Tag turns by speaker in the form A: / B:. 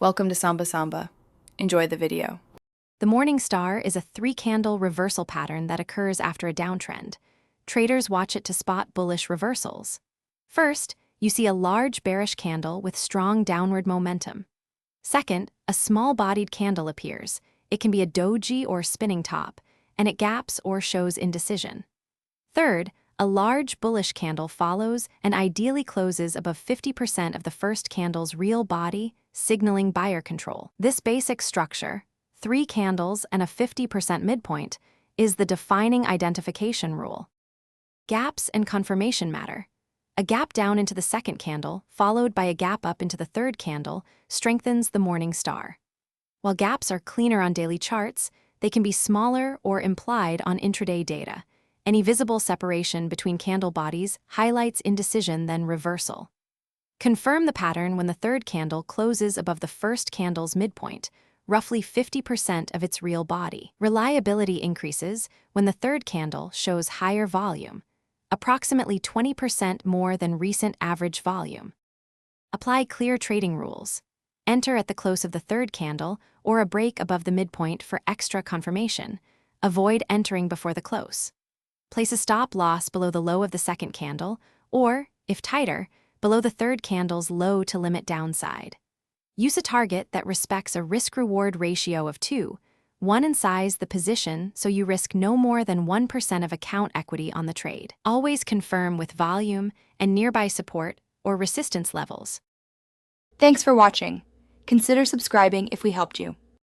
A: Welcome to Samba Samba. Enjoy the video.
B: The morning star is a three-candle reversal pattern that occurs after a downtrend. Traders watch it to spot bullish reversals. First, you see a large bearish candle with strong downward momentum. Second, a small-bodied candle appears. It can be a doji or spinning top, and it gaps or shows indecision. Third, a large bullish candle follows and ideally closes above 50% of the first candle's real body, signaling buyer control. This basic structure, 3 candles and a 50% midpoint, is the defining identification rule. Gaps and confirmation matter. A gap down into the second candle, followed by a gap up into the third candle, strengthens the morning star. While gaps are cleaner on daily charts, they can be smaller or implied on intraday data. Any visible separation between candle bodies highlights indecision, then reversal. Confirm the pattern when the third candle closes above the first candle's midpoint, roughly 50% of its real body. Reliability increases when the third candle shows higher volume, approximately 20% more than recent average volume. Apply clear trading rules. Enter at the close of the third candle or a break above the midpoint for extra confirmation. Avoid entering before the close. Place a stop loss below the low of the second candle, or, if tighter, below the third candle's low to limit downside. Use a target that respects a risk-reward ratio of 2, 1 in size the position so you risk no more than 1% of account equity on the trade. Always confirm with volume and nearby support or resistance levels.
C: Thanks for watching. Consider subscribing if we helped you.